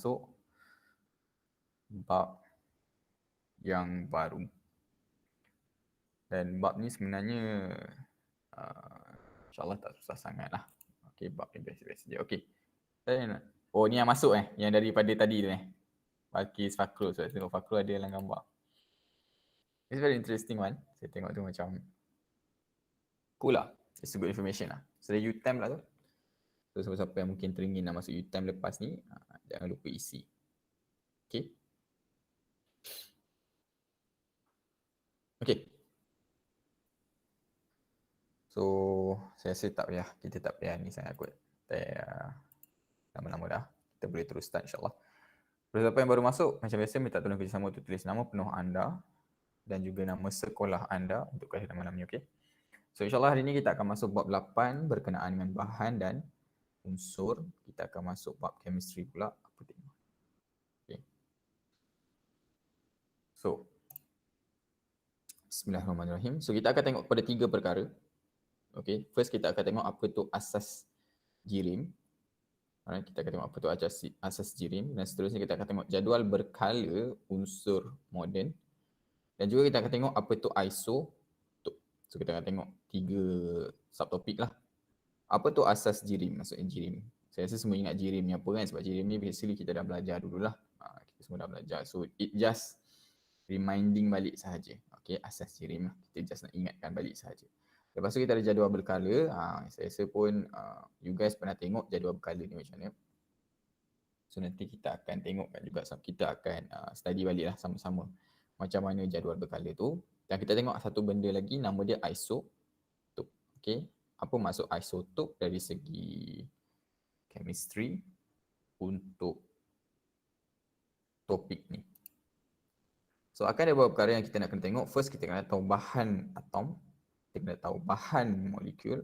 masuk bab yang baru. Dan bab ni sebenarnya InsyaAllah tak susah sangat lah. Okay, bab ni biasa-biasa je. Okay. Oh, ni yang masuk yang daripada tadi tu Balqis, Fakrul. So, saya tengok Fakrul ada dalam gambar. It's very interesting one. Saya tengok tu macam cool lah. It's a good information lah. So, ada U-Time lah tu. So, siapa-siapa yang mungkin teringin nak masuk U-Time lepas ni, jangan lupa isi. Okay. Okay. So, saya rasa tak payah. Kita tak payah ni sangat kot. Lama-lama dah. Kita boleh terus start insyaAllah. Siapa yang baru masuk, macam biasa minta tolong kerjasama untuk tulis nama penuh anda dan juga nama sekolah anda untuk kelahiran malam ni, okey? So insyaAllah hari ni kita akan masuk bab 8 berkenaan dengan bahan dan unsur. Kita akan masuk bab chemistry pula. Apa tengok? Okay. So, Bismillahirrahmanirrahim. So kita akan tengok pada 3 perkara. Okay, first kita akan tengok apa tu asas jirim. Alright, kita akan tengok apa tu asas jirim dan seterusnya kita akan tengok jadual berkala unsur moden dan juga kita akan tengok apa tu isotop. So kita akan tengok 3 subtopik lah. Apa tu asas jirim? Maksudnya jirim. Saya rasa semua ingat jirim ni apa kan, sebab jirim ni basically kita dah belajar dululah. Kita semua dah belajar. So it just reminding balik sahaja. Okay, asas jirim lah. Kita just nak ingatkan balik sahaja. Lepas tu kita ada jadual berkala. Saya rasa pun you guys pernah tengok jadual berkala ni macam mana. So nanti kita akan tengokkan juga, kita akan study balik lah sama-sama macam mana jadual berkala tu. Dan kita tengok satu benda lagi, nama dia isotop. Okay, apa maksud isotop dari segi chemistry untuk topik ni. So akan ada beberapa perkara yang kita nak kena tengok. First kita kena tahu bahan atom. Kita kena tahu bahan molekul,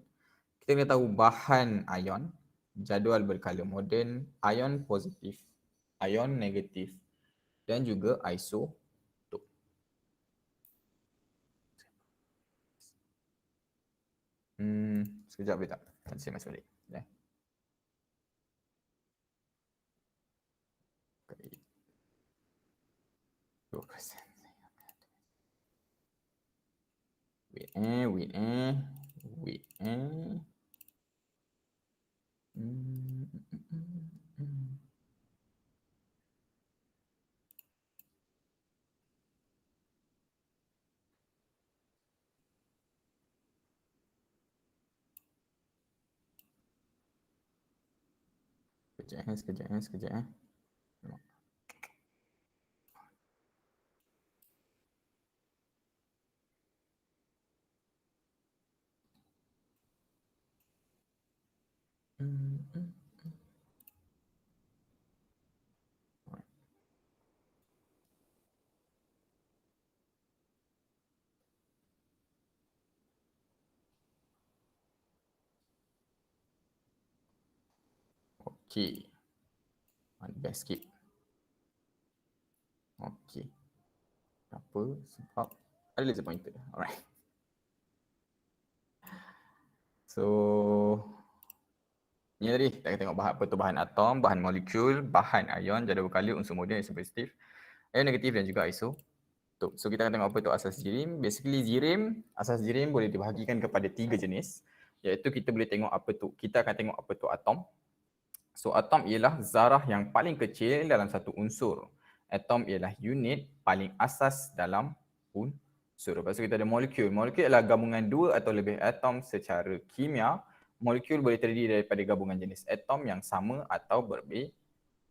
kita kena tahu bahan ion, jadual berkala moden, ion positif, ion negatif dan juga isotop. Sekejap boleh tak? Nanti saya masuk balik. Okay. 2%. Wait. Sekejap. Okay. Best skip. Okay. Apa? Sebab ada laser pointer. Alright. So, ni tadi kita akan tengok apa tu bahan atom, bahan molekul, bahan ion, jadual berkala, unsur moden, ion positif, ion negatif dan juga isotop. So kita akan tengok apa tu asas jirim. Basically asas jirim boleh dibahagikan kepada 3 jenis, iaitu kita boleh tengok kita akan tengok apa tu atom. So atom ialah zarah yang paling kecil dalam satu unsur. Atom ialah unit paling asas dalam unsur. Lepas tu kita ada molekul. Molekul adalah gabungan 2 atau lebih atom secara kimia. Molekul boleh terdiri daripada gabungan jenis atom yang sama atau berbeza.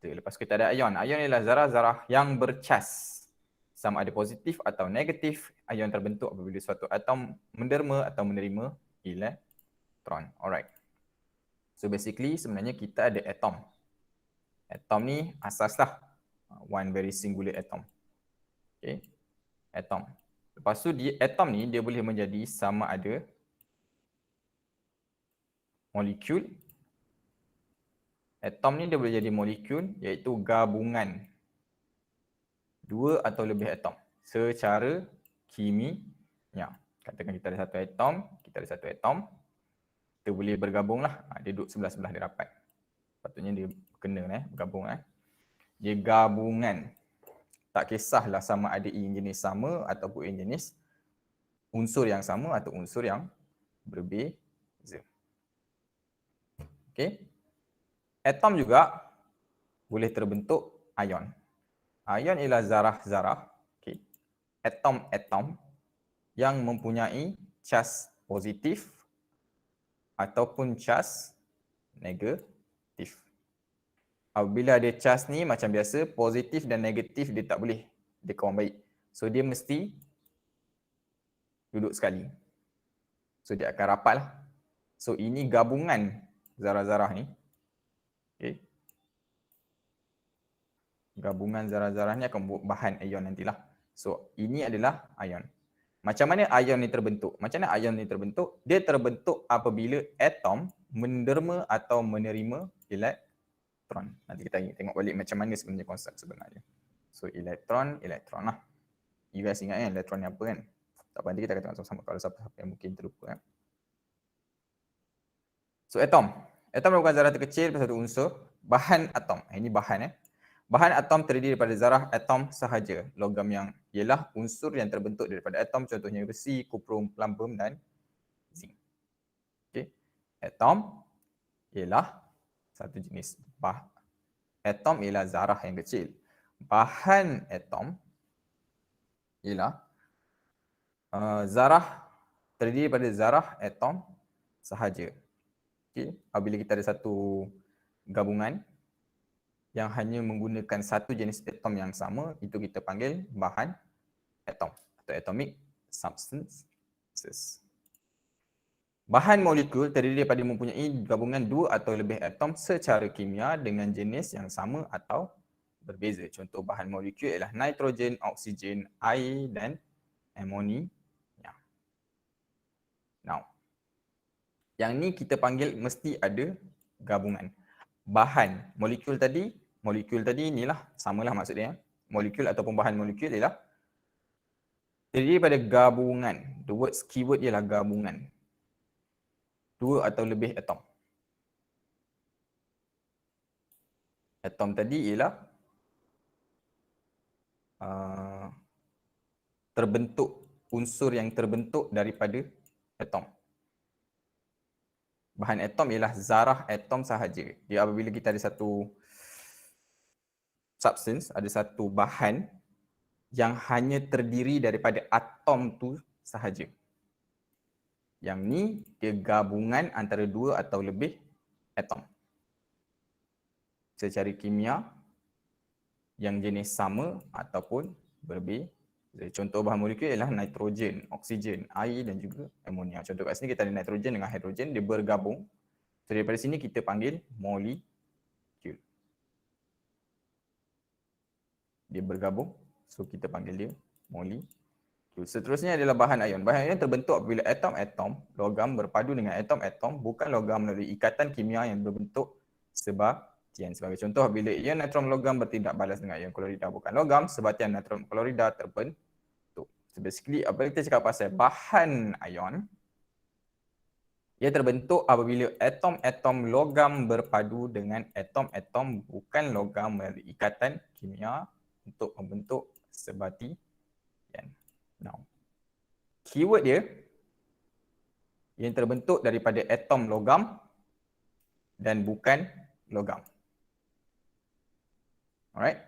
Lepas tu kita ada ion. Ion ialah zarah-zarah yang bercas. Sama ada positif atau negatif. Ion terbentuk apabila suatu atom menderma atau menerima elektron. Alright. So basically sebenarnya kita ada atom. Atom ni asas lah. One very singular atom. Okay. Atom. Lepas tu atom ni dia boleh menjadi sama ada molekul. Atom ni dia boleh jadi molekul iaitu gabungan 2 atau lebih atom secara kimia. Katakan kita ada satu atom, kita boleh bergabung lah. Dia duduk sebelah-sebelah dia rapat. Patutnya dia kena bergabung. Dia gabungan. Tak kisahlah sama ada ion jenis sama ataupun ion jenis unsur yang sama atau unsur yang berbeza. Okey. Atom juga boleh terbentuk ion. Ion ialah zarah-zarah, okey. Atom-atom yang mempunyai cas positif ataupun cas negatif. Apabila ada cas ni macam biasa, positif dan negatif dia tak boleh, dia kawan baik. So dia mesti duduk sekali. So dia akan rapat lah. So ini gabungan zarah-zarah ni. Okay. Gabungan zarah-zarah ni akan buat bahan ion nantilah. So ini adalah ion. Macam mana ion ni terbentuk? Macam mana ion ni terbentuk? Dia terbentuk apabila atom menderma atau menerima elektron. Nanti kita tengok balik macam mana sebenarnya konsep sebenarnya. So elektron lah. You guys ingat kan elektron ni apa kan? Tak apa, nanti kita akan tengok sama-sama kalau siapa yang mungkin terlupa. So atom. Atom merupakan zarah terkecil pada satu unsur. Bahan atom. Ini bahan Bahan atom terdiri daripada zarah atom sahaja. Logam yang ialah unsur yang terbentuk daripada atom, contohnya besi, kuprum, platinum dan zinc. Okay. Atom ialah satu jenis atom ialah zarah yang kecil. Bahan atom ialah zarah terdiri daripada zarah atom sahaja. Okay. Apabila kita ada satu gabungan yang hanya menggunakan satu jenis atom yang sama, itu kita panggil bahan atom atau atomic substances. Bahan molekul terdiri daripada mempunyai gabungan dua atau lebih atom secara kimia dengan jenis yang sama atau berbeza. Contoh bahan molekul ialah nitrogen, oksigen, air dan amonia. Now, yang ni kita panggil mesti ada gabungan. Bahan molekul tadi inilah samalah maksudnya. Molekul ataupun bahan molekul ialah terdiri daripada gabungan. The keyword ialah gabungan. Dua atau lebih atom. Atom tadi ialah terbentuk, unsur yang terbentuk daripada atom. Bahan atom ialah zarah atom sahaja. Dia apabila kita ada satu substance, ada satu bahan yang hanya terdiri daripada atom tu sahaja. Yang ni dia gabungan antara dua atau lebih atom. Secara kimia yang jenis sama ataupun berbeza. Contoh bahan molekul ialah nitrogen, oksigen, air dan juga amonia. Contoh kat sini kita ada nitrogen dengan hidrogen, dia bergabung. So daripada sini kita panggil molekul. Dia bergabung, so kita panggil dia molekul. Seterusnya adalah bahan ion. Bahan ion terbentuk apabila atom-atom logam berpadu dengan atom-atom bukan logam melalui ikatan kimia yang berbentuk sebatian. Sebagai contoh, apabila ion natron logam bertindak balas dengan ion klorida bukan logam, sebatian natron klorida terbentuk. So basically, apabila kita cakap pasal bahan ion, ia terbentuk apabila atom-atom logam berpadu dengan atom-atom bukan logam melalui ikatan kimia untuk membentuk sebatian. Now, keyword dia yang terbentuk daripada atom logam dan bukan logam. Alright.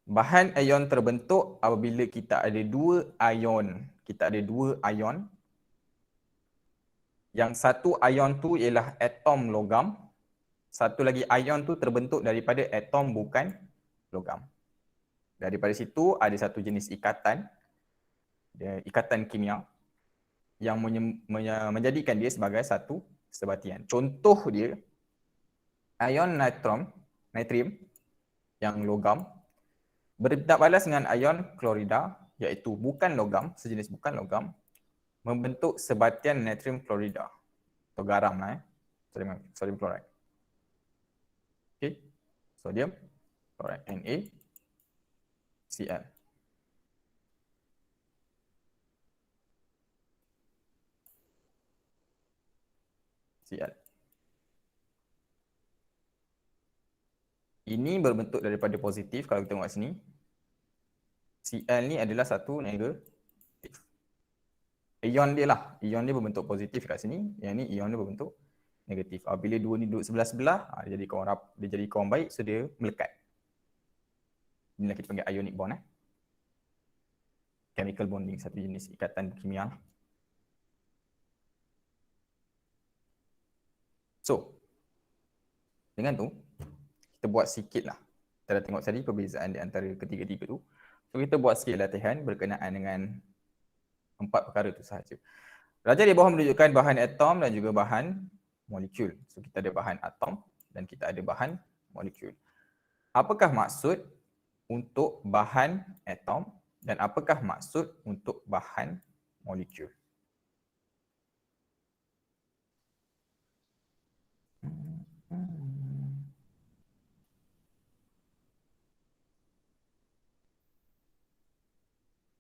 Bahan ion terbentuk apabila kita ada dua ion. Yang satu ion tu ialah atom logam. Satu lagi ion tu terbentuk daripada atom bukan logam. Daripada situ ada satu jenis ikatan kimia yang menjadikan dia sebagai satu sebatian. Contoh dia, ion natrium yang logam bertindak balas dengan ion klorida iaitu bukan logam, sejenis bukan logam, membentuk sebatian natrium klorida atau garam lah sodium chloride. Okay, sodium chloride NaCl. Cl. Ini berbentuk daripada positif kalau kita tengok sini. Cl ni adalah satu negatif. Ion dia lah. Ion dia berbentuk positif kat sini. Yang ni ion dia berbentuk negatif. Bila dua ni duduk sebelah-sebelah, dia jadi kawan baik, so dia melekat. Inilah kita panggil ionic bond. Chemical bonding, satu jenis ikatan kimia. So, dengan tu, kita buat sikit lah. Kita dah tengok tadi perbezaan di antara ketiga-tiga tu. So, kita buat sikit latihan berkenaan dengan 4 perkara tu sahaja. Raja di bawah menunjukkan bahan atom dan juga bahan molekul. So, kita ada bahan atom dan kita ada bahan molekul. Apakah maksud untuk bahan atom dan apakah maksud untuk bahan molekul?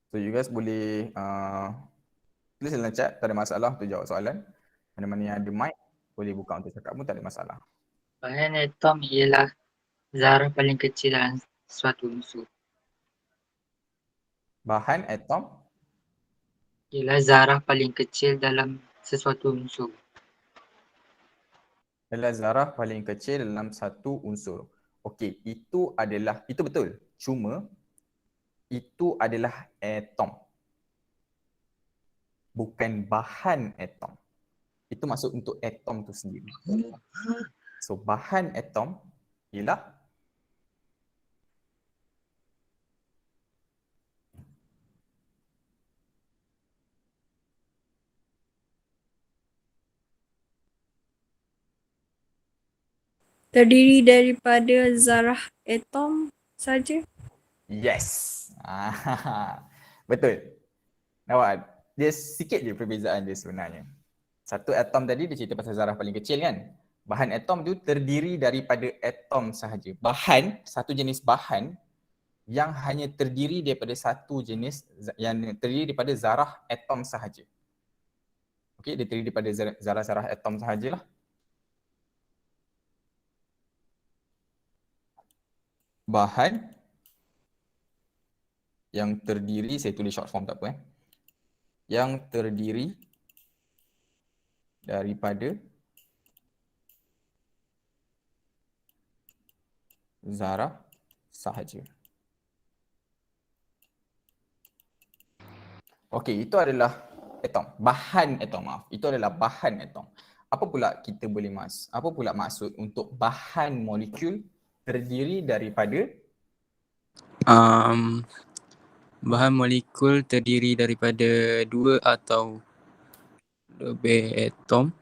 So you guys boleh tulis dalam chat, tak ada masalah untuk jawab soalan. Mana-mana yang ada mic boleh buka untuk cakap pun tak ada masalah. Bahan atom ialah zarah paling kecil dalam suatu unsur. Bahan atom Ialah zarah paling kecil dalam sesuatu unsur. adalah zarah paling kecil dalam satu unsur. Okey, itu betul. Cuma itu adalah atom. Bukan bahan atom. Itu maksud untuk atom tu sendiri. So bahan atom ialah terdiri daripada zarah atom saja. yes. Betul. Nampak? Dia sikit je perbezaan dia sebenarnya. Satu atom tadi dia cerita pasal zarah paling kecil kan. Bahan atom tu terdiri daripada atom sahaja. Bahan, satu jenis bahan yang hanya terdiri daripada satu jenis, yang terdiri daripada zarah atom sahaja. Okey, dia terdiri daripada zarah-zarah atom sahajalah. Bahan yang terdiri, saya tulis short form tak apa yang terdiri daripada zarah sahaja. Okey, itu adalah atom. Bahan atom, maaf. Itu adalah bahan atom. Apa pula maksud untuk bahan molekul terdiri daripada Bahan molekul terdiri daripada 2 atau lebih atom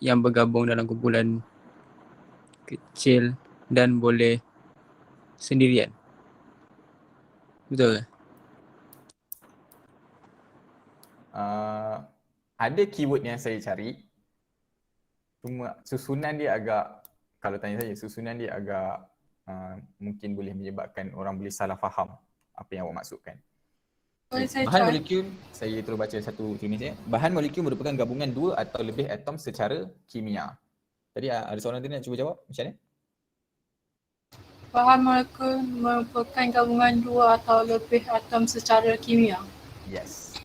yang bergabung dalam kumpulan kecil dan boleh sendirian. Betul ke? Ada keyword yang saya cari. Cuma susunan dia agak, kalau tanya saya, susunan dia agak mungkin boleh menyebabkan orang boleh salah faham apa yang awak maksudkan. Bahan molekul, saya terus baca satu tulis ya. Bahan molekul merupakan gabungan 2 atau lebih atom secara kimia. Tadi ada seorang tadi nak cuba jawab macam mana? Bahan molekul merupakan gabungan 2 atau lebih atom secara kimia. Yes.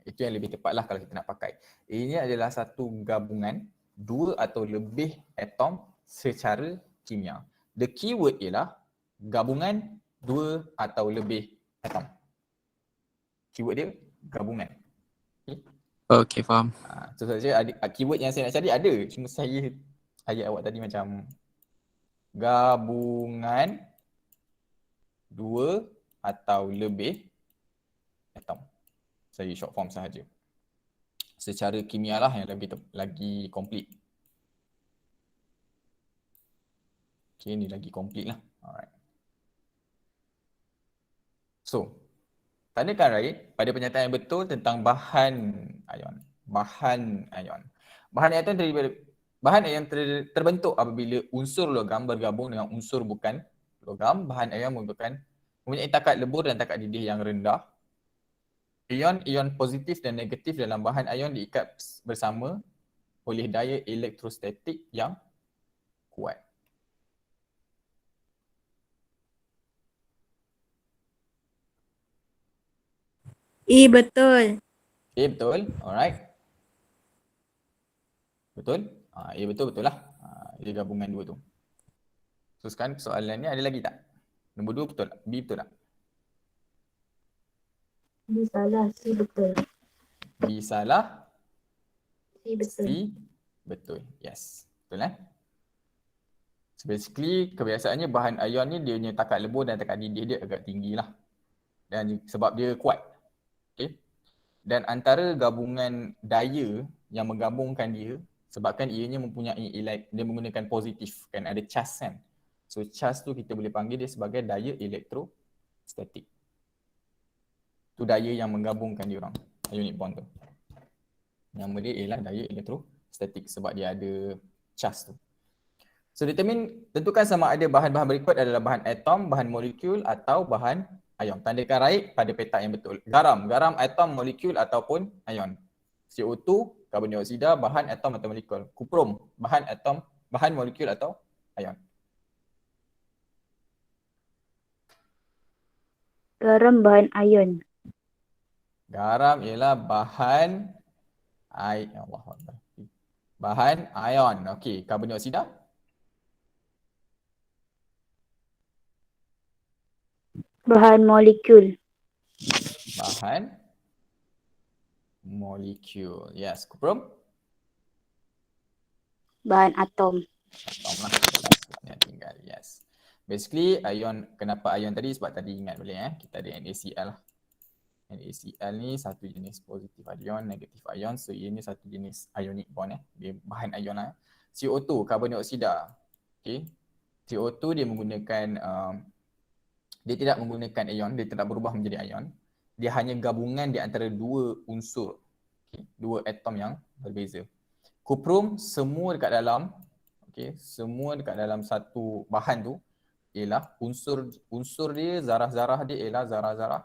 Itu yang lebih tepatlah kalau kita nak pakai. Ini adalah satu gabungan 2 atau lebih atom secara kimia. The keyword ialah gabungan 2 atau lebih atom. Keyword dia gabungan. Okey, faham. So saja keyword yang saya nak cari ada. Cuma saya ayat awak tadi macam gabungan 2 atau lebih atom. Saya short form sahaja. Secara kimia lah yang lagi komplit. Okay, ni lagi komplit lah. Alright. So, tandakan right pada pernyataan yang betul tentang bahan ion. Bahan ion. Bahan ion terbentuk apabila unsur logam bergabung dengan unsur bukan logam. Bahan ion mempunyai takat lebur dan takat didih yang rendah. Ion positif dan negatif dalam bahan ion diikat bersama oleh daya elektrostatik yang kuat. Betul. A betul. Alright. Betul? A betul lah. Dia gabungan dua tu. So sekarang soalan ni ada lagi tak? Nombor 2 betul tak? B betul tak? B salah, C betul. B salah, C betul. C betul. Yes. Betul eh? So basically kebiasaannya bahan ion ni dia punya takat lebur dan takat didih dia agak tinggi lah. Dan sebab dia kuat. Okay. Dan antara gabungan daya yang menggabungkan dia, sebabkan ianya mempunyai dia menggunakan positif kan, ada charge kan. So charge tu kita boleh panggil dia sebagai daya elektrostatik. Tu daya yang menggabungkan dia orang, ionic bond tu. Nama dia ialah daya elektrostatik sebab dia ada charge tu. So tentukan sama ada bahan-bahan berikut adalah bahan atom, bahan molekul atau bahan ion. Tandakan right pada petak yang betul. Garam, atom, molekul ataupun ion. CO2, karbon dioksida, bahan atom atau molekul. Kuprum, bahan atom, bahan molekul atau ion. Garam bahan ion. Garam ialah bahan bahan ion. Okey, karbon dioksida? Bahan molekul. Bahan molekul. Yes, kuprum? Bahan atom. Atom lah. Yang tinggal. Yes. Basically ion, kenapa ion tadi? Sebab tadi ingat boleh kita ada NaCl lah. NaCl ni satu jenis positif ion, negatif ion. So ini satu jenis ionic bond Dia bahan ion lah. CO2, karbon dioksida. Okay. CO2 dia menggunakan dia tidak menggunakan ion, dia tidak berubah menjadi ion. Dia hanya gabungan di antara dua unsur, dua atom yang berbeza. Kuprum semua dekat dalam, semua dekat dalam satu bahan tu ialah unsur dia, zarah-zarah dia ialah zarah-zarah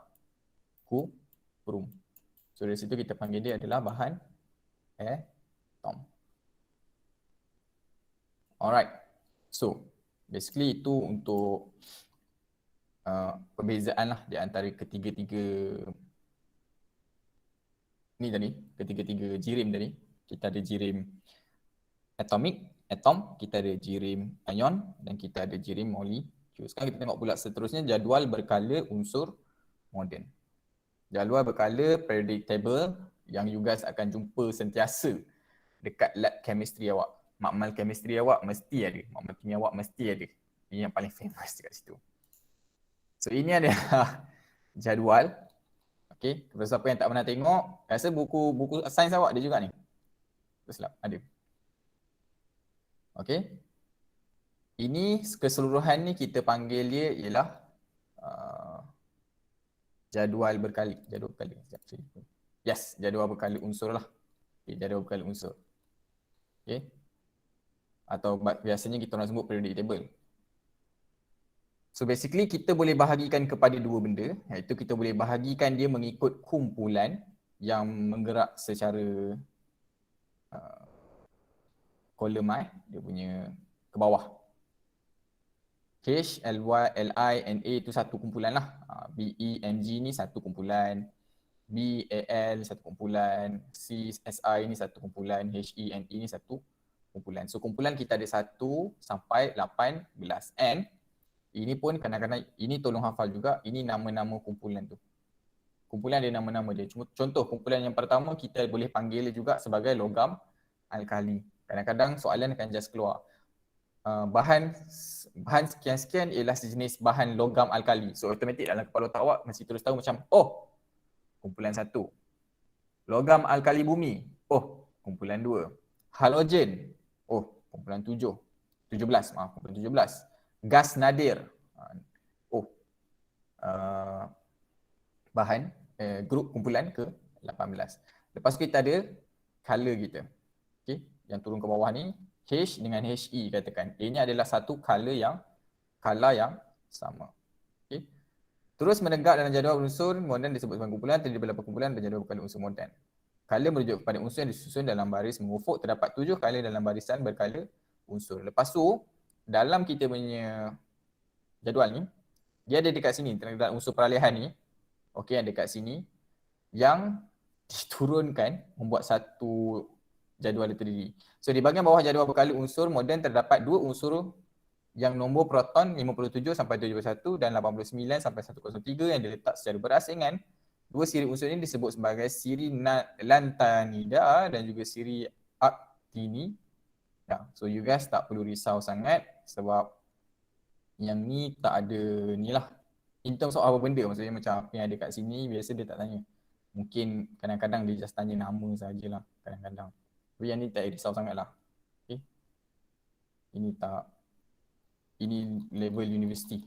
kuprum. So dari situ kita panggil dia adalah bahan atom. Alright. So basically itu untuk perbezaan lah di antara ketiga-tiga ni tadi, ketiga-tiga jirim tadi. Kita ada jirim atom, kita ada jirim ion dan kita ada jirim molekul. Sekarang kita tengok pula seterusnya jadual berkala unsur moden. Jadual berkala periodic table yang you guys akan jumpa sentiasa dekat lab chemistry awak. Makmal chemistry awak mesti ada, makmal kimia awak mesti ada. Ini yang paling famous dekat situ. So ini adalah jadual. Okey, kepada siapa yang tak pernah tengok, rasa buku sains awak ada juga ni. Silap, ada. Okey. Ini keseluruhan ni kita panggil dia ialah jadual berkali. Yes, jadual berkali unsur lah. Okay, jadual berkali unsur. Okey. Atau biasanya kita orang sebut periodic table. So basically kita boleh bahagikan kepada dua benda, iaitu kita boleh bahagikan dia mengikut kumpulan yang menggerak secara kolom dia punya ke bawah. H, Ly, Li, Na itu satu kumpulan lah. Be, Mg ni satu kumpulan. Bal satu kumpulan. Si ni satu kumpulan. He, Ne ni satu kumpulan. So kumpulan kita ada 1 sampai 18. And ini pun kadang-kadang, ini tolong hafal juga, ini nama-nama kumpulan tu. Kumpulan ada nama-nama dia. Contoh kumpulan yang pertama kita boleh panggil juga sebagai logam alkali. Kadang-kadang soalan akan just keluar. Bahan sekian-sekian ialah sejenis bahan logam alkali. So automatik dalam kepala otak awak mesti terus tahu macam, oh, kumpulan 1. Logam alkali bumi, oh, kumpulan 2. Halogen, oh, kumpulan 17, kumpulan 17. Gas nadir, bahan grup kumpulan ke-18. Lepas tu kita ada color kita. Okay, yang turun ke bawah ni H dengan He katakan. Ini adalah satu color yang sama. Okay. Terus menegak dalam jadual unsur moden disebut sebagai kumpulan, terdiri daripada kumpulan dan jadual berkala unsur moden. Color merujuk kepada unsur yang disusun dalam baris mengufuk. Terdapat 7 color dalam barisan berkala unsur. Lepas tu dalam kita punya jadual ni, dia ada dekat sini, terdapat unsur peralihan ni. Okey, yang dekat sini. yang diturunkan membuat satu jadual itu terdiri. So di bahagian bawah jadual berkala unsur moden terdapat dua unsur yang nombor proton 57 sampai 71 dan 89 sampai 103 yang diletak secara berasingan. Dua siri unsur ini disebut sebagai siri lantanida dan juga siri actinida. So you guys tak perlu risau sangat sebab yang ni tak ada ni lah. In terms of apa benda, maksudnya macam apa yang ada kat sini biasa dia tak tanya. Mungkin kadang-kadang dia just tanya nama sajalah kadang-kadang. Tapi yang ni tak risau sangat lah. Okay. Ini level universiti.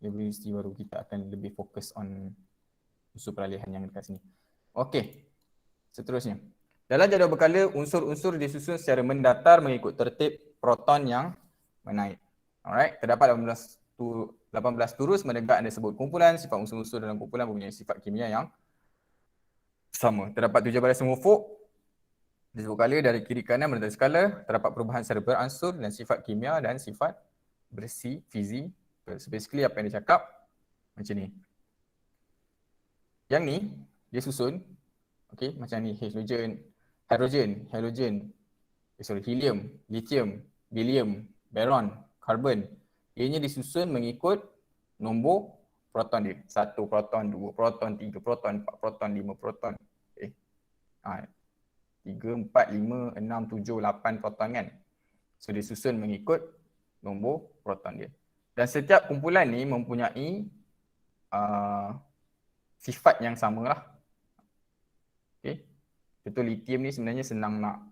Level universiti baru kita akan lebih fokus on unsur peralihan yang dekat sini. Okey. Seterusnya. Dalam jadual berkala, unsur-unsur disusun secara mendatar mengikut tertib proton yang menaik. Alright. Terdapat 18 turus menegak yang disebut kumpulan. Sifat unsur-unsur dalam kumpulan mempunyai sifat kimia yang sama. Terdapat 17 homofób disebut kala dari kiri kanan menentang skala. Terdapat perubahan secara beransur dan sifat kimia dan sifat bersih, fizi. So basically apa yang dia cakap macam ni. Yang ni dia susun, okay, macam ni helium, lithium, beryllium, boron, carbon. Ianya disusun mengikut nombor proton dia. 1 proton, 2 proton, 3 proton, 4 proton, 5 proton. Okay. 3, 4, 5, 6, 7, 8 proton kan. So disusun mengikut nombor proton dia. Dan setiap kumpulan ni mempunyai sifat yang sama lah. Okay. Contoh lithium ni sebenarnya senang nak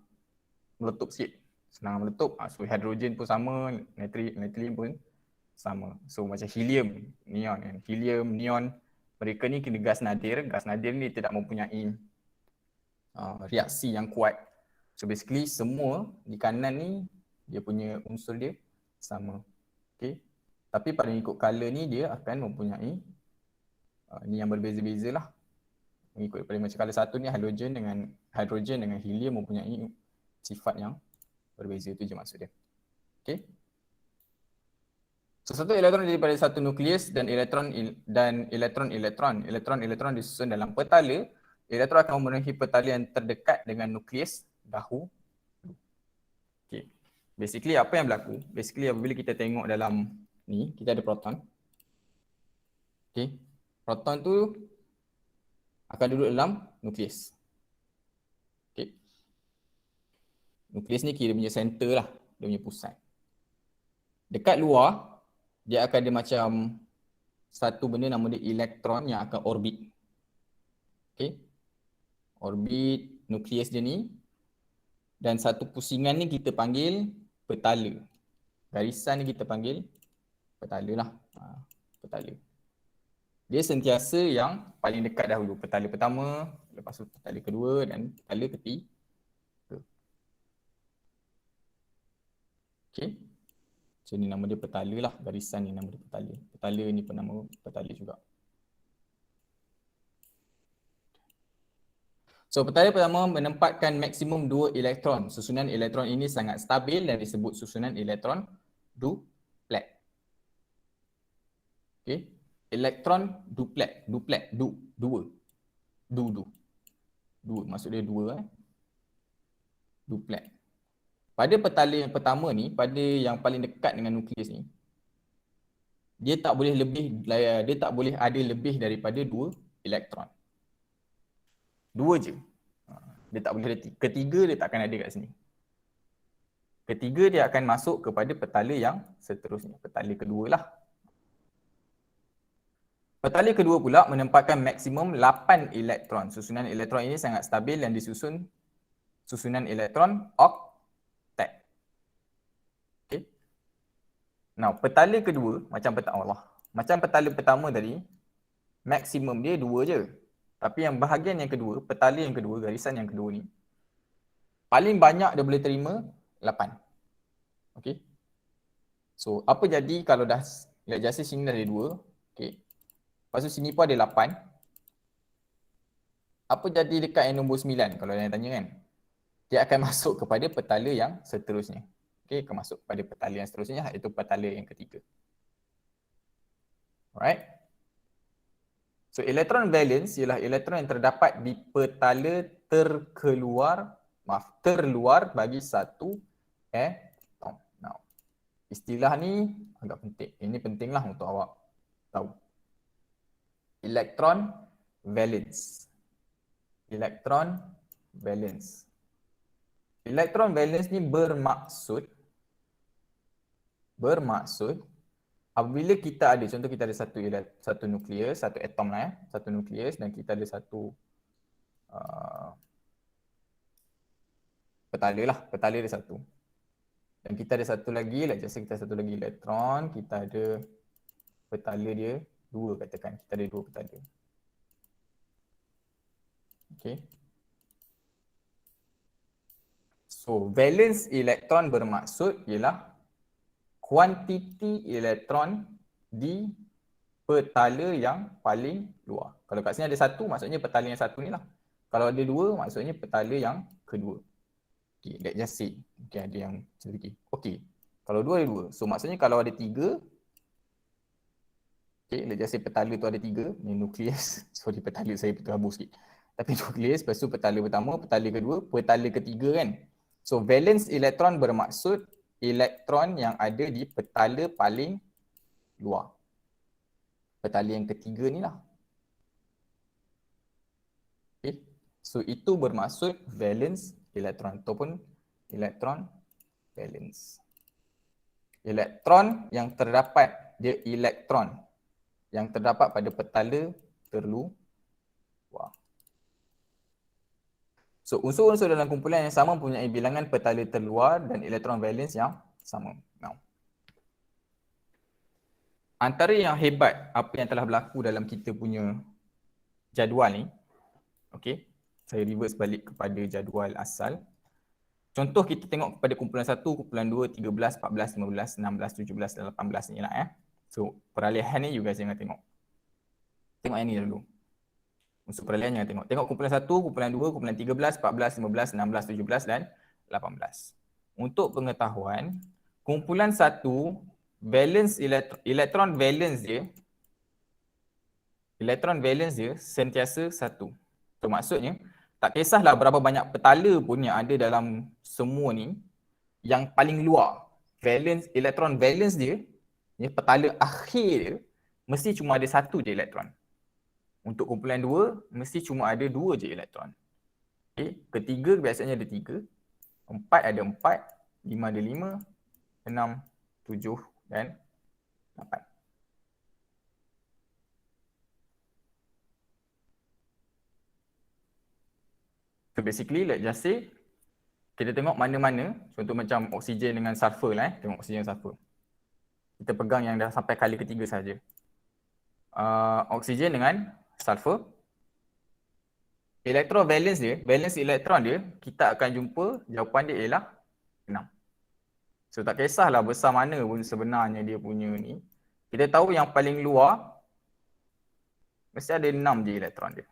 meletup sikit. Senang meletup. So hidrogen pun sama, natrium pun sama. So macam helium, neon kan. Helium, neon, mereka ni kena gas nadir. Gas nadir ni tidak mempunyai reaksi yang kuat. So basically semua di kanan ni dia punya unsur dia sama. Okay. Tapi pada ikut color ni dia akan mempunyai ni yang berbeza-beza lah. Mengikut daripada macam color satu ni hidrogen dengan helium mempunyai sifat yang berbeza, itu je maksud dia. Okay. So satu elektron daripada satu nukleus dan elektron disusun dalam petala. Elektron akan memenuhi petala yang terdekat dengan nukleus dahulu. Okay. Basically apa yang berlaku? Basically apabila kita tengok dalam ni, kita ada proton. Okay. Proton tu akan duduk dalam nukleus. Okay. Nukleus ni kira punya center lah, dia punya pusat. Dekat luar, dia akan ada macam satu benda nama dia elektron yang akan orbit. Okay. Orbit nukleus dia ni. Dan satu pusingan ni kita panggil petala. Garisan ni kita panggil petala lah. Petala. Dia sentiasa yang paling dekat dahulu. Petala pertama, lepas tu petala kedua dan petala ketiga. Okay. So ni nama dia petala lah. Garisan ni nama dia petala. Petala ni pun nama petala juga. So petala pertama menempatkan maksimum 2 elektron. Susunan elektron ini sangat stabil dan disebut susunan elektron duplet. Okay. Elektron duplet. Dua. Maksud dia dua. Duplet. Pada petala yang pertama ni, pada yang paling dekat dengan nukleus ni, dia tak boleh ada lebih daripada 2 elektron. 2 je. Dia tak boleh ada ketiga, dia tak akan ada kat sini. Ketiga dia akan masuk kepada petala yang seterusnya. Petala kedua lah. Petala kedua pula menempatkan maksimum 8 elektron. Susunan elektron ini sangat stabil dan disusun susunan elektron oktet. Okay. Now, petala kedua macam petala pertama tadi, maksimum dia 2 je. Tapi yang bahagian yang kedua, petala yang kedua, garisan yang kedua ni, paling banyak dia boleh terima 8. Okay. So, apa jadi kalau dah jasa sini dah ada 2. Okay. Lepas tu sini pun ada 8. Apa jadi dekat yang nombor 9 kalau yang tanya kan? Dia akan masuk kepada petala yang seterusnya. Okay, akan masuk kepada petala yang seterusnya, iaitu petala yang ketiga. Alright. So elektron valence ialah elektron yang terdapat di petala terluar bagi satu atom. Now, istilah ni agak penting. Ini pentinglah untuk awak tahu. Elektron valence. Elektron valence. Elektron valence ni bermaksud apabila kita ada, contoh kita ada satu nukleus, satu atom lah satu nukleus dan kita ada satu petala dia satu. Dan kita ada satu lagi, let's say kita ada satu lagi elektron, kita ada petala dia dua katakan, kita ada dua petala. Okay. So valence elektron bermaksud ialah kuantiti elektron di petala yang paling luar. Kalau kat sini ada satu, maksudnya petala yang satu ni lah. Kalau ada dua, maksudnya petala yang kedua. Okay, let's just say. Okay, ada yang sedikit. Okay, kalau dua ada dua. So maksudnya kalau ada tiga, okay, let's just say petala tu ada tiga. Ni nukleus. Sorry, petala saya terabur sikit. Tapi nukleus, lepas tu petala pertama, petala kedua, petala ketiga kan. So valence elektron bermaksud elektron yang ada di petala paling luar. Petala yang ketiga ni lah. Okay. So itu bermaksud valence elektron ataupun elektron valence. Elektron yang terdapat, dia elektron yang terdapat pada petala terluar. So unsur-unsur dalam kumpulan yang sama mempunyai bilangan petala terluar dan elektron valence yang sama. Now, antara yang hebat apa yang telah berlaku dalam kita punya jadual ni, okay, saya reverse balik kepada jadual asal. Contoh kita tengok kepada kumpulan 1, kumpulan 2, 13, 14, 15, 16, 17, 18 ni lah So peralihan ni you guys jangan tengok. Tengok yang ni dulu. Unsur peralihan jangan tengok. Tengok kumpulan 1, kumpulan 2, kumpulan 13, 14, 15, 16, 17 dan 18. Untuk pengetahuan, kumpulan 1 valence elektron valence dia sentiasa 1. So maksudnya tak kisahlah berapa banyak petala pun yang ada dalam semua ni, yang paling luar elektron valence dia, petala akhir dia mesti cuma ada satu je elektron. Untuk kumpulan 2, mesti cuma ada 2 je elektron. Okay. Ketiga biasanya ada 3. 4 ada 4. 5 ada 5. 6, 7 dan 8. So basically, let's just say, kita tengok mana-mana, contoh macam oksigen dengan sulfur lah tengok oksigen dan sulfur. Kita pegang yang dah sampai kali ketiga saja. Oksigen dengan sulfur, elektron valence dia, valence elektron dia, kita akan jumpa jawapan dia ialah 6. So tak kisahlah besar mana pun sebenarnya dia punya ni, kita tahu yang paling luar mesti ada 6 je elektron dia.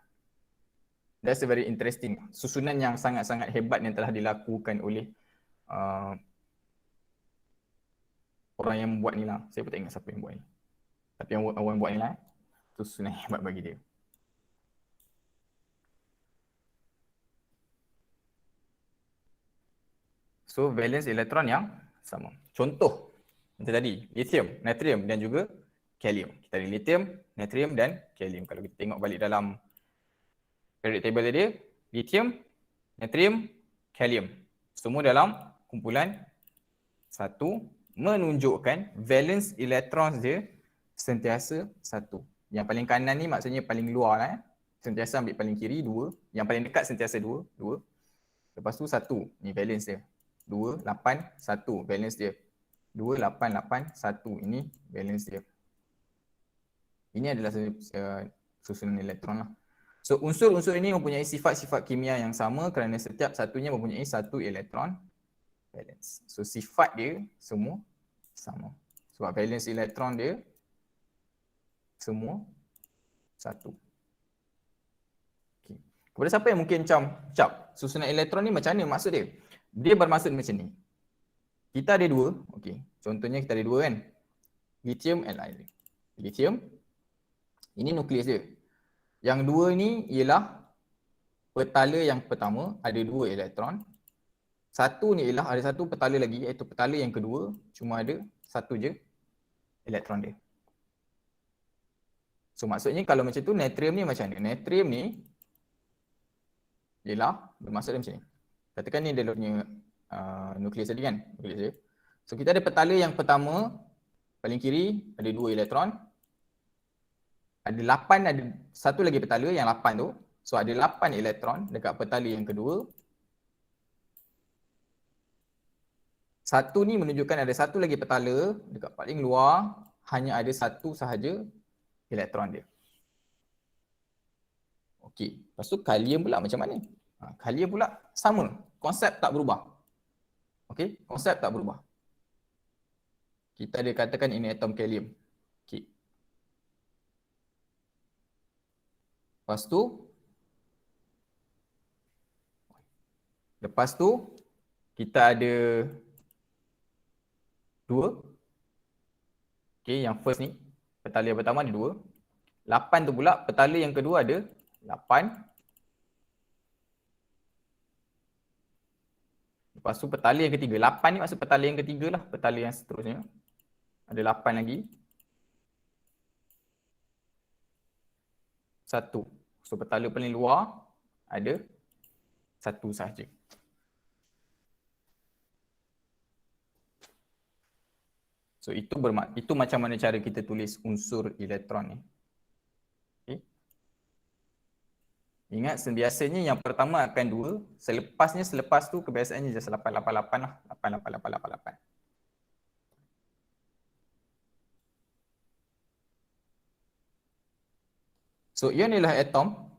That's a very interesting susunan yang sangat-sangat hebat yang telah dilakukan oleh orang yang membuat ni lah. Saya pun tak ingat siapa yang buat ni. Tapi yang orang buat ni lah, susunan hebat bagi dia. So valence elektron yang sama. Contoh macam tadi, lithium, natrium dan juga kalium. Kita ada lithium, natrium dan kalium. Kalau kita tengok balik dalam periodic table dia, lithium, natrium, kalium. Semua dalam kumpulan 1 menunjukkan valence elektron dia sentiasa 1. Yang paling kanan ni maksudnya paling luar lah. Sentiasa ambil paling kiri 2. Yang paling dekat sentiasa 2. Lepas tu 1. Ni valence dia. 2, 8, 1 valence dia. 2, 8, 8, 1. Ini valence dia. Ini adalah susunan elektron lah. So unsur-unsur ini mempunyai sifat-sifat kimia yang sama kerana setiap satunya mempunyai satu elektron valence. So sifat dia semua sama. Sebab valence elektron dia semua 1. Okay. Kepada siapa yang mungkin cap susunan elektron ni macam mana maksud dia? Dia bermaksud macam ni. Kita ada 2, okey. Contohnya kita ada 2 kan. Lithium and iron. Lithium, ini nukleus dia. Yang dua ni ialah petala yang pertama ada 2 elektron. Satu ni ialah ada satu petala lagi iaitu petala yang kedua cuma ada satu je elektron dia. So maksudnya kalau macam tu natrium ni macam mana? Natrium ni ialah bermaksud dia macam ni. Katakan ni dia punya nukleus tadi kan? Nukleus dia. So kita ada petala yang pertama paling kiri ada 2 elektron. Ada 8, ada satu lagi petala yang 8 tu. So ada 8 elektron dekat petala yang kedua. Satu ni menunjukkan ada satu lagi petala dekat paling luar, hanya ada satu sahaja elektron dia. Okey, lepas tu kalium pula macam mana? Kalium pula sama, konsep tak berubah. Okey, konsep tak berubah. Kita ada katakan ini atom kalium. Okey. Lepas tu kita ada 2. Okey, yang first ni, petala yang pertama ada 2. 8 tu pula, petala yang kedua ada 8. Lepas tu petala yang ketiga. 8 ni maksud petala yang ketiga lah, petala yang seterusnya. Ada 8 lagi. 1. So petala paling luar ada 1 sahaja. So itu macam mana cara kita tulis unsur elektron ni. Okay. Ingat biasanya yang pertama akan 2, selepas tu kebiasaannya just 888 lah. 88888. So ion ialah atom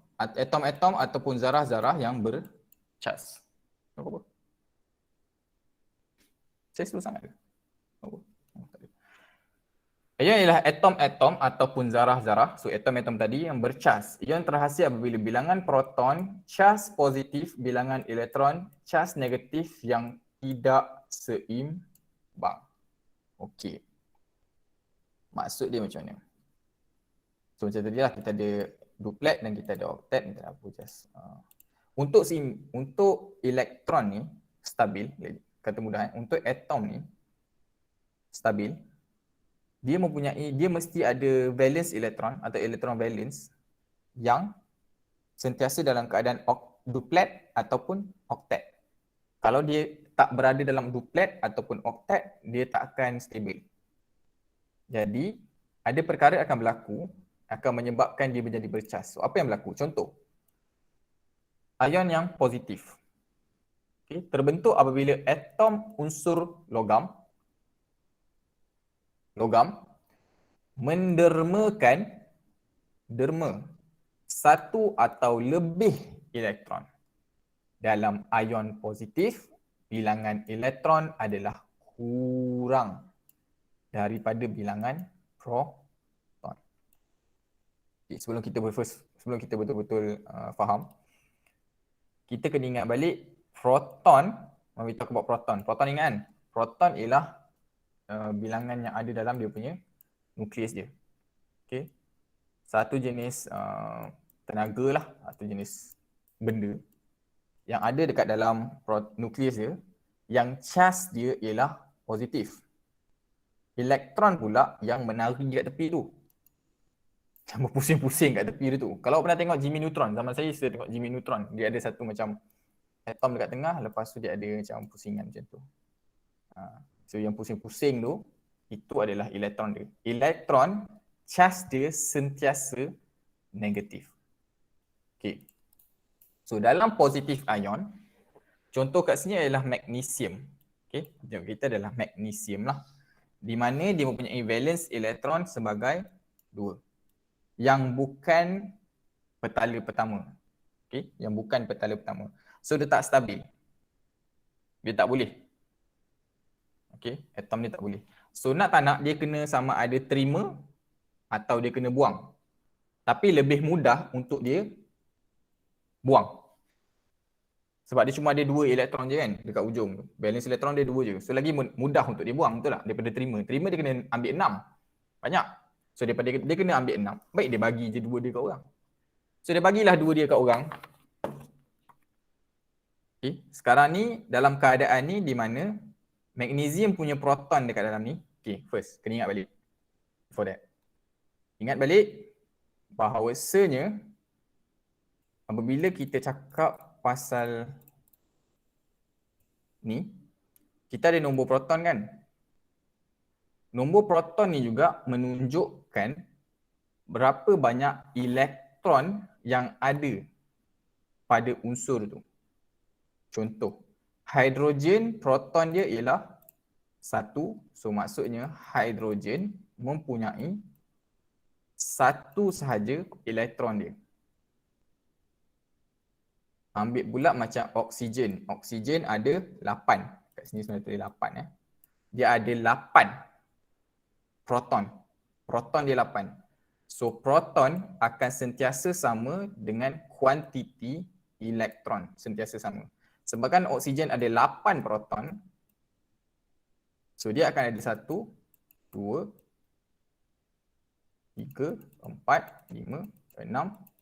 ataupun zarah-zarah yang bercas. Apa? Saya slow sangat ke? Apa? Ion ialah atom-atom ataupun zarah-zarah. So atom-atom tadi yang bercas. Ion terhasil apabila bilangan proton cas positif, bilangan elektron cas negatif yang tidak seimbang. Okey. Maksud dia macam mana? So macam tadi lah, kita ada duplet dan kita ada oktet. Untuk elektron ni stabil, kata mudah, untuk atom ni stabil, dia mesti ada valence elektron atau elektron valence yang sentiasa dalam keadaan duplet ataupun oktet. Kalau dia tak berada dalam duplet ataupun oktet, dia tak akan stabil. Jadi ada perkara akan berlaku, akan menyebabkan dia menjadi bercas. So apa yang berlaku? Contoh, ion yang positif, okay, terbentuk apabila atom unsur logam mendermakan satu atau lebih elektron. Dalam ion positif, bilangan elektron adalah kurang daripada bilangan proton. Okay, sebelum kita betul-betul faham, kita kena ingat balik proton. When we talk about proton, ingat kan? Proton ialah bilangan yang ada dalam dia punya nukleus dia. Okay. Satu jenis tenaga lah, atau jenis benda yang ada dekat dalam nukleus dia, yang cas dia ialah positif. Elektron pula yang menari kat tepi tu, yang berpusing-pusing kat tepi dia tu. Kalau pernah tengok Jimmy Neutron, zaman saya tengok Jimmy Neutron, dia ada satu macam atom dekat tengah, lepas tu dia ada macam pusingan macam tu. So yang pusing-pusing tu, itu adalah elektron dia. Elektron, cas dia sentiasa negatif. Okay. So dalam positif ion, contoh kat sini adalah magnesium. Okay. Jom kita adalah magnesium lah. Di mana dia mempunyai valence elektron sebagai 2. Yang bukan petala pertama. Okay. Yang bukan petala pertama. So dia tak stabil. Dia tak boleh. Okay, atom ni tak boleh. So nak tak nak, dia kena sama ada terima atau dia kena buang. Tapi lebih mudah untuk dia buang. Sebab dia cuma ada 2 elektron je kan dekat ujung tu. Valence elektron dia 2 je. So lagi mudah untuk dia buang, betul tak? Daripada terima. Terima dia kena ambil 6. Banyak. So daripada dia kena ambil 6, baik dia bagi je 2 dia kat orang. So dia bagilah 2 dia kat orang. Okay. Sekarang ni dalam keadaan ni di mana magnesium punya proton dekat dalam ni. Okay, first kena ingat balik. Before that. Ingat balik bahawasanya apabila kita cakap pasal ni, kita ada nombor proton kan? Nombor proton ni juga menunjukkan berapa banyak elektron yang ada pada unsur tu. Contoh, hidrogen proton dia ialah 1. So maksudnya hidrogen mempunyai 1 sahaja elektron dia. Ambil pula macam oksigen. Oksigen ada 8. Kat sini sebenarnya tulis 8 . Dia ada 8 proton. Proton dia 8. So proton akan sentiasa sama dengan kuantiti elektron. Sentiasa sama. Sebabkan oksigen ada 8 proton. So dia akan ada 1, 2, 3, 4, 5, 6,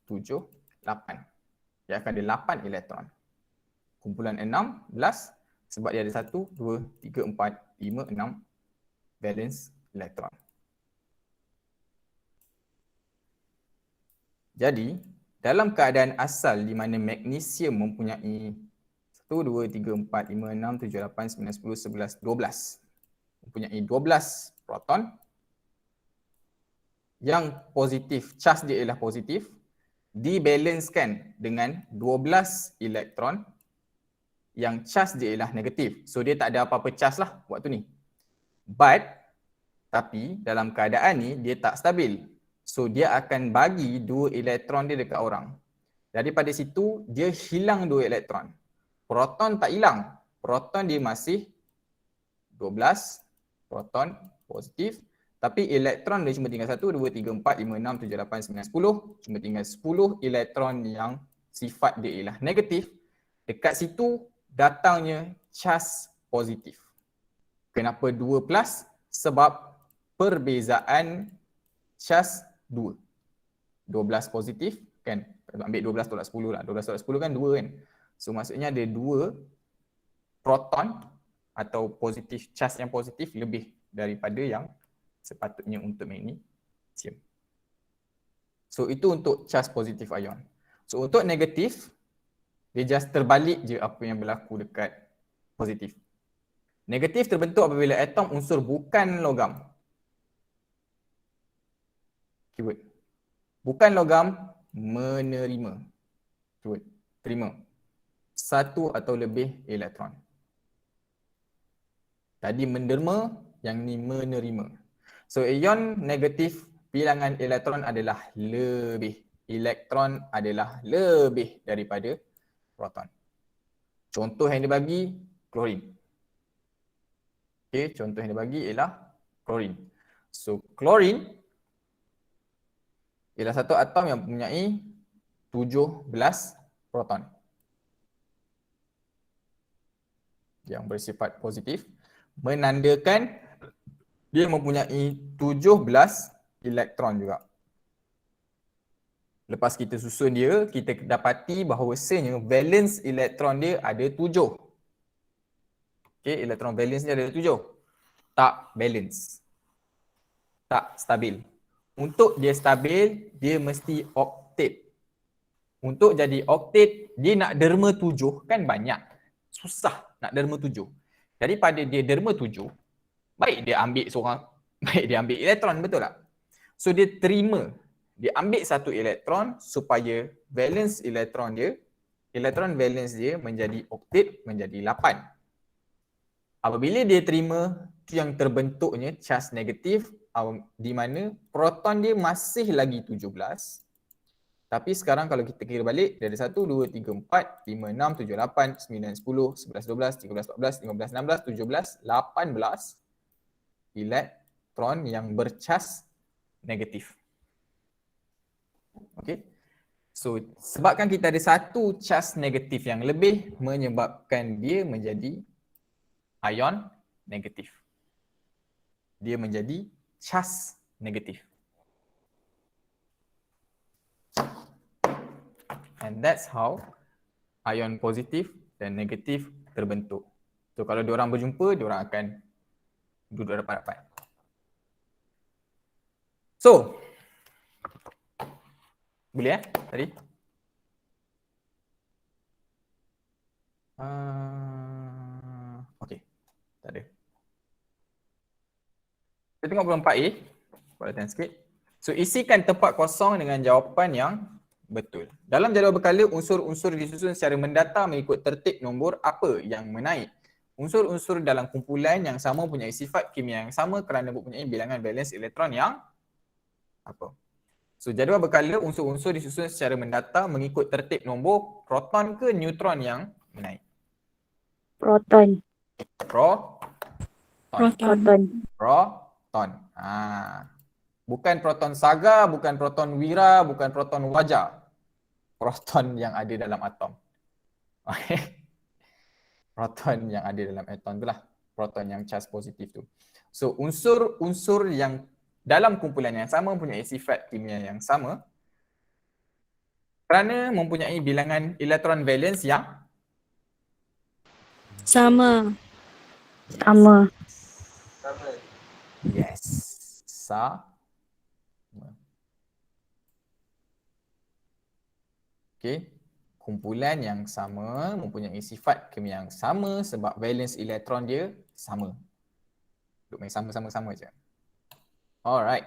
7, 8. Dia akan ada 8 elektron. Kumpulan 16 sebab dia ada 1, 2, 3, 4, 5, 6 valence elektron. Jadi, dalam keadaan asal di mana magnesium mempunyai 1, 2, 3, 4, 5, 6, 7, 8, 9, 10, 11, 12. Mempunyai 12 proton. Yang positif, charge dia ialah positif. Dibalancekan dengan 12 elektron yang charge dia ialah negatif. So dia tak ada apa-apa charge lah waktu ni. Tapi dalam keadaan ni dia tak stabil. So dia akan bagi 2 elektron dia dekat orang. Daripada situ dia hilang 2 elektron. Proton tak hilang. Proton dia masih 12 proton positif. Tapi elektron dia cuma tinggal 1, 2, 3, 4, 5, 6, 7, 8, 9, 10. Cuma tinggal 10 elektron yang sifat dia ialah negatif. Dekat situ datangnya charge positif. Kenapa 2 plus? Sebab perbezaan charge 2. 12 positif kan? Ambil 12 tolak 10 lah. 12 tolak 10 kan 2 kan? So maksudnya ada 2 proton atau positif, charge yang positif lebih daripada yang sepatutnya untuk magnesium. So itu untuk charge positif ion. So untuk negatif, dia just terbalik je apa yang berlaku dekat positif. Negatif terbentuk apabila atom unsur bukan logam. Keyword. Bukan logam menerima. Keyword. Terima. 1 atau lebih elektron. Tadi menderma, yang ni menerima. So ion negatif, bilangan elektron adalah lebih. Elektron adalah lebih daripada proton. Contoh yang dibagi, klorin. Okay, contoh yang dibagi ialah klorin. So klorin ialah satu atom yang mempunyai 17 proton. Yang bersifat positif. Menandakan dia mempunyai 17 elektron juga. Lepas kita susun dia, kita dapati bahawasanya valence elektron dia ada 7. Okay, elektron valence dia ada 7. Tak balance. Tak stabil. Untuk dia stabil, dia mesti octet. Untuk jadi octet, dia nak derma 7 kan banyak. Susah nak derma 7. Daripada dia derma 7, baik dia ambil seorang, baik dia ambil elektron, betul tak? So dia terima, dia ambil 1 elektron supaya valence elektron dia, elektron valence dia menjadi octet, menjadi 8. Apabila dia terima, itu yang terbentuknya charge negatif di mana proton dia masih lagi 17. Tapi sekarang kalau kita kira balik, dia ada 1, 2, 3, 4, 5, 6, 7, 8, 9, 10, 11, 12, 13, 14, 15, 16, 17, 18 elektron yang bercas negatif. Okey. So sebabkan kita ada 1 cas negatif yang lebih menyebabkan dia menjadi ion negatif. Dia menjadi cas negatif. And that's how ion positif dan negatif terbentuk. So kalau diorang berjumpa, diorang akan duduk rapat-rapat. So, boleh tadi? Okay, tak ada. Kita tengok problem 4A. Buat latihan sikit. So, isikan tempat kosong dengan jawapan yang betul. Dalam jadual berkala, unsur-unsur disusun secara mendatar mengikut tertib nombor apa yang menaik. Unsur-unsur dalam kumpulan yang sama mempunyai sifat kimia yang sama kerana mempunyai bilangan valens elektron yang apa? So, jadual berkala, unsur-unsur disusun secara mendatar mengikut tertib nombor proton ke neutron yang menaik? Proton. Proton. Proton. Bukan proton saga, bukan proton wira, bukan proton wajar. Proton yang ada dalam atom. Okay. Proton yang ada dalam atom itulah proton yang charge positif tu. So unsur-unsur yang dalam kumpulan yang sama mempunyai sifat kimia yang sama kerana mempunyai bilangan elektron valens yang Sama. Sama. yes. Okay. Kumpulan yang sama mempunyai sifat kimia yang sama sebab valens elektron dia sama. Duk main sama-sama je. Alright.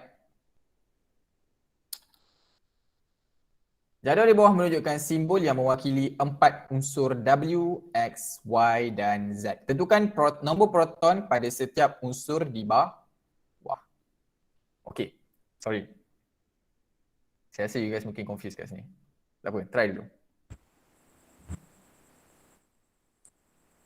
Jadual di bawah menunjukkan simbol yang mewakili 4 unsur W, X, Y dan Z. Tentukan nombor proton pada setiap unsur di bawah. Okay, sorry. Saya rasa you guys mungkin confused kat sini. Tak apa, try dulu.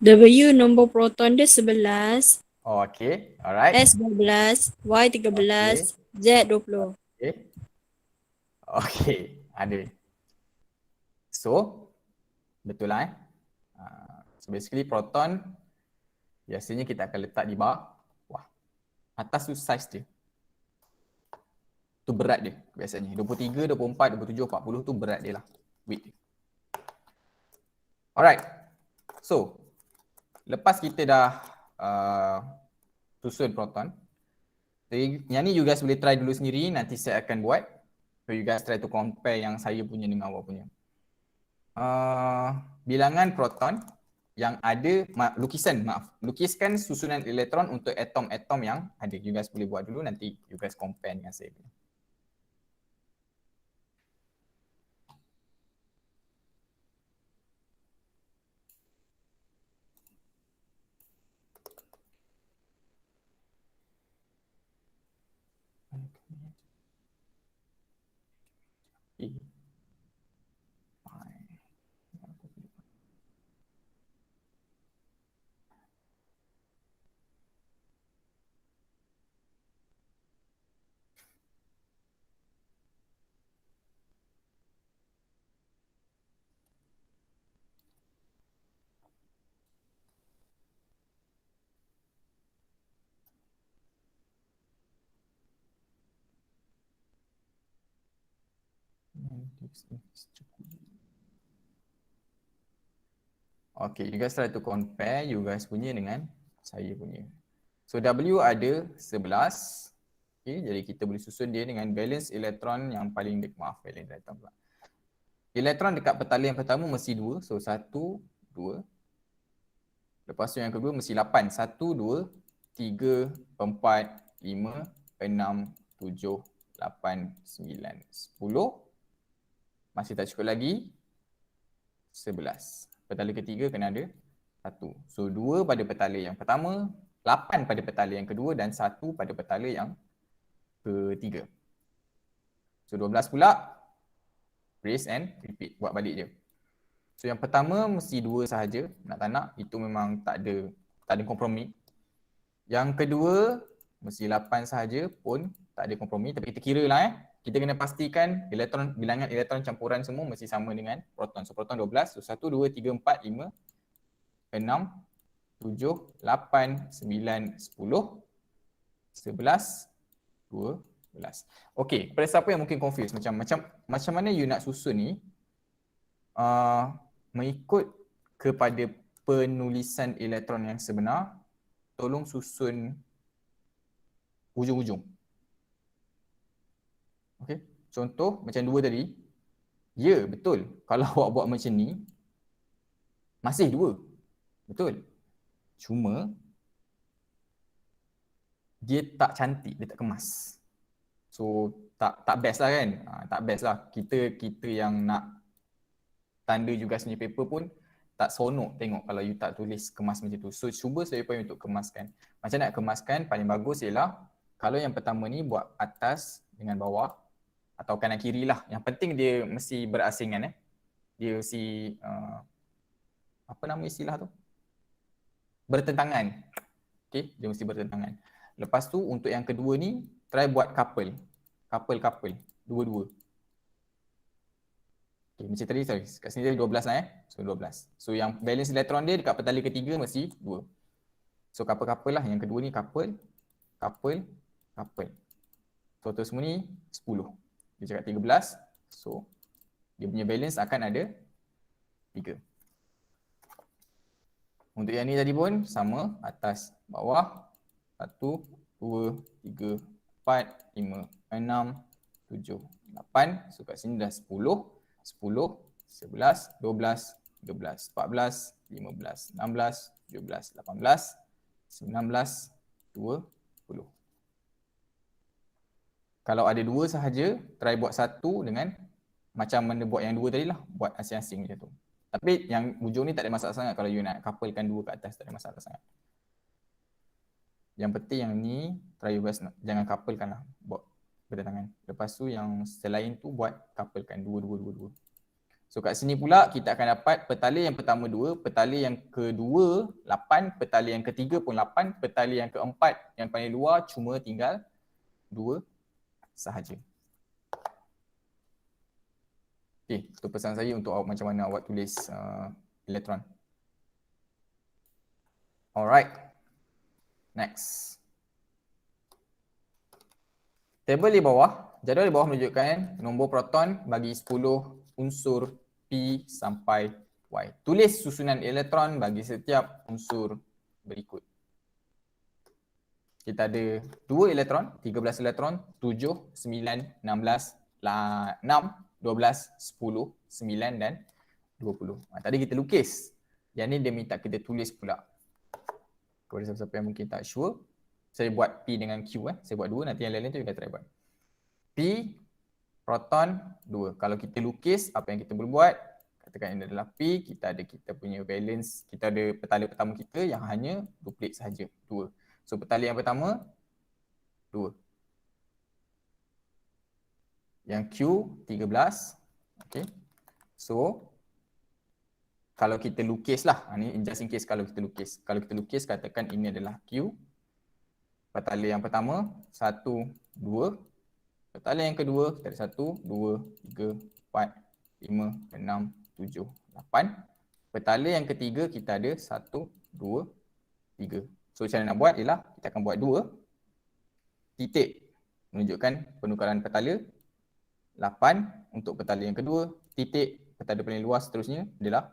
W nombor proton dia 11, Oh, okay, alright. S 12, Y 13, Z 20. Okay. Okay, ada. So, betul lah So basically proton biasanya kita akan letak di bawah. Atas tu saiz dia. Tu berat dia biasanya. 23, 24, 27, 40 tu berat dia lah. Weight dia. Alright. So, lepas kita dah susun proton. Jadi, yang ni you guys boleh try dulu sendiri. Nanti saya akan buat. So you guys try to compare yang saya punya dengan awak punya. Bilangan proton yang ada, lukiskan susunan elektron untuk atom-atom yang ada. You guys boleh buat dulu, nanti you guys compare dengan saya. Okay, you guys try to compare you guys punya dengan saya punya. So W ada 11. Okay, jadi kita boleh susun dia dengan valence elektron yang paling dekat. Valence elektron pula. Elektron dekat petala yang pertama mesti 2. So 1, 2. Lepas tu yang kedua mesti 8. 1, 2, 3, 4, 5, 6, 7, 8, 9, 10. Masih tak cukup lagi. 11. Petala ketiga kena ada 1. So 2 pada petala yang pertama, 8 pada petala yang kedua dan 1 pada petala yang ketiga. So 12 pula. Raise and repeat. Buat balik je. So yang pertama mesti 2 sahaja. Nak tak nak, itu memang tak ada kompromi. Yang kedua mesti 8 sahaja pun tak ada kompromi. Tapi kita kira lah kita kena pastikan bilangan elektron campuran semua mesti sama dengan proton. So proton 12. So 1, 2, 3, 4, 5, 6, 7, 8, 9, 10, 11, 12. Okay, pada siapa yang mungkin confused macam mana you nak susun ni? mengikut kepada penulisan elektron yang sebenar, tolong susun ujung-ujung. Okey, contoh macam 2 tadi. Ya, betul. Kalau awak buat macam ni, masih 2. Betul. Cuma dia tak cantik, dia tak kemas. So tak best lah kan. Tak best lah. Kita yang nak tanda juga sebenarnya paper pun tak seronok tengok kalau you tak tulis kemas macam tu. So cuba sedaya upaya untuk kemaskan. Macam nak kemaskan paling bagus ialah kalau yang pertama ni buat atas dengan bawah atau kanan kiri lah. Yang penting dia mesti berasingan Dia mesti apa nama istilah tu? Bertentangan. Okay, dia mesti bertentangan. Lepas tu untuk yang kedua ni try buat couple. Couple. Dua-dua. Okay, macam tadi sorry. Kat sini tadi 12 lah So 12. So yang balance elektron dia dekat petala ketiga mesti 2. So couple lah. Yang kedua ni couple. Total semua ni 10. Dia cakap 13. So dia punya balance akan ada 3. Untuk yang ni tadi pun sama, atas bawah 1, 2, 3, 4, 5, 6, 7, 8. So kat sini dah 10, 11, 12, 13, 14, 15, 16, 17, 18, 19, 20. Kalau ada 2 sahaja, try buat 1 dengan macam mana buat yang 2 tadi lah, buat asing-asing macam tu. Tapi yang ujung ni tak ada masalah sangat kalau you nak couplekan 2 kat atas, tak ada masalah sangat. Yang penting yang ni, try your best jangan couplekan lah, buat bertentangan. Lepas tu yang selain tu buat couplekan 2. So kat sini pula kita akan dapat petala yang pertama 2, petala yang kedua 8, petala yang ketiga pun 8, petala yang keempat yang paling luar cuma tinggal 2 sahaja. Okay, itu pesan saya untuk awak macam mana awak tulis elektron. Alright, next. Tabel di bawah, jadual di bawah menunjukkan nombor proton bagi 10 unsur P sampai Y. Tulis susunan elektron bagi setiap unsur berikut. Kita ada 2 elektron, 13 elektron, 7, 9, 16, 6, 12, 10, 9 dan 20. Tadi kita lukis. Yang ni dia minta kita tulis pula. Kepada siapa-siapa yang mungkin tak sure, saya buat P dengan Q. Saya buat 2, nanti yang lain tu kita try buat. P, proton 2. Kalau kita lukis, apa yang kita boleh buat? Katakan ini adalah P, kita punya valence, kita ada petala pertama kita yang hanya duplik sahaja, 2. So petala yang pertama, 2. Yang Q, 13. Okay. So, kalau kita lukis lah, ni just in case kalau kita lukis. Kalau kita lukis, katakan ini adalah Q. Petala yang pertama, 1, 2. Petala yang kedua, kita ada 1, 2, 3, 4, 5, 6, 7, 8. Petala yang ketiga, kita ada 1, 2, 3. So, cara nak buat ialah kita akan buat 2 titik menunjukkan penukaran petala. 8 untuk petala yang kedua, titik petala paling luas seterusnya adalah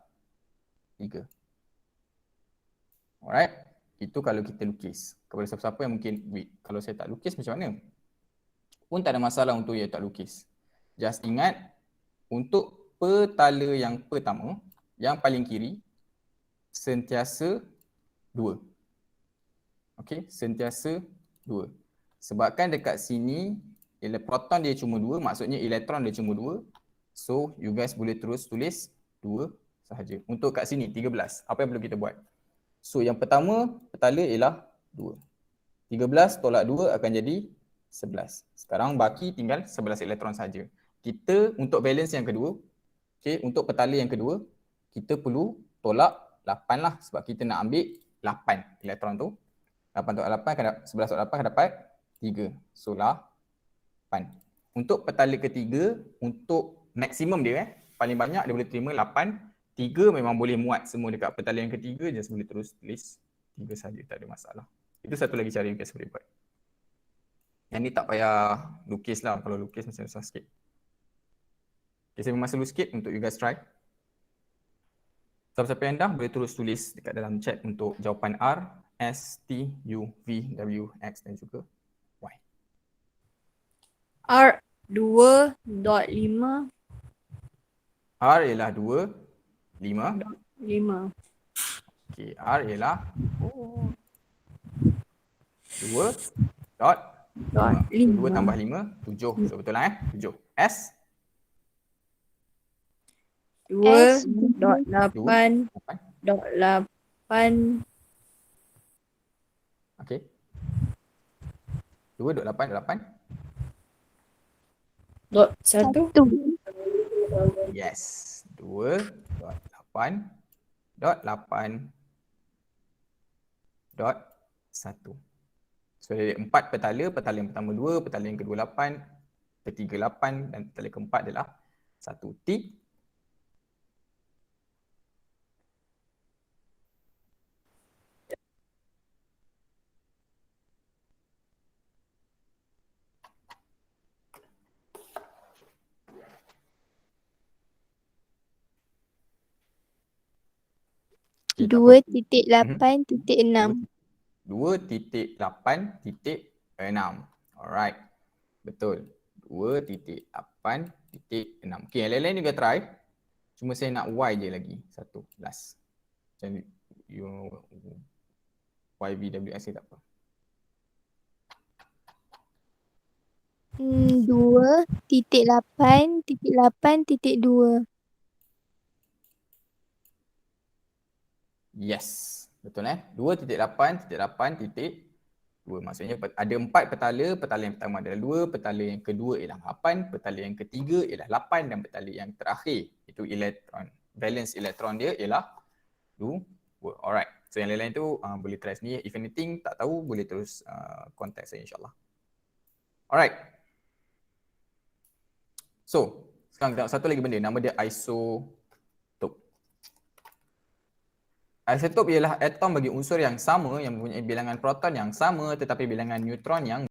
3. Alright, itu kalau kita lukis. Kepada siapa-siapa yang mungkin, kalau saya tak lukis macam mana? Pun tak ada masalah untuk yang tak lukis. Just ingat, untuk petala yang pertama, yang paling kiri, sentiasa 2. Okey, sentiasa 2. Sebabkan dekat sini, proton dia cuma 2, maksudnya elektron dia cuma 2. So, you guys boleh terus tulis 2 sahaja. Untuk kat sini, 13. Apa yang perlu kita buat? So, yang pertama, petala ialah 2. 13 tolak 2 akan jadi 11. Sekarang baki tinggal 11 elektron sahaja. Kita, untuk balance yang kedua, okay, untuk petala yang kedua, kita perlu tolak 8 lah. Sebab kita nak ambil 8 elektron tu. 8 tolak 8, 11 tolak 8 akan dapat 3. So, 8. Untuk petala ketiga, untuk maksimum dia paling banyak dia boleh terima 8. 3 memang boleh muat semua dekat petala yang ketiga, just boleh terus tulis 3 saja, tak ada masalah. Itu satu lagi cara yang guys boleh buat. Yang ni tak payah lukis lah, kalau lukis macam susah sikit. Okay, saya memang selalu sikit untuk you guys try. Siapa-siapa yang dah boleh terus tulis dekat dalam chat untuk jawapan R, S, T, U, V, W, X dan juga Y. R 2.5 R ialah 2, 5. 5. Okey, R ialah 2 dot 5. 2 tambah 5, 7. So betul lah 7. S, 2.8 okey. 2 dot 8 dot 8. dot 1 Yes. 2 dot 8 dot 8 dot 1. So dari 4 petala, petala yang pertama 2, petala yang kedua 8, ketiga 8 dan petala keempat adalah 1 tick. Okay, tak apa. 2.8.6. 2.8.6. Alright. Betul. 2.8.6. Okay, yang lain-lain juga try. Cuma saya nak Y je lagi. Satu. Last. Macam YVWX tak apa. 2.8.8.2. Yes. Betul 2.8.8.2. Maksudnya ada 4 petala. Petala yang pertama adalah 2, petala yang kedua ialah 8, petala yang ketiga ialah 8 dan petala yang terakhir itu elektron. Valence elektron dia ialah 2. Alright. So yang lain-lain tu boleh try sendiri. If anything tak tahu boleh terus contact saya insyaAllah. Alright. So sekarang kita satu lagi benda. Nama dia isotope. Isotop ialah atom bagi unsur yang sama yang mempunyai bilangan proton yang sama tetapi bilangan neutron yang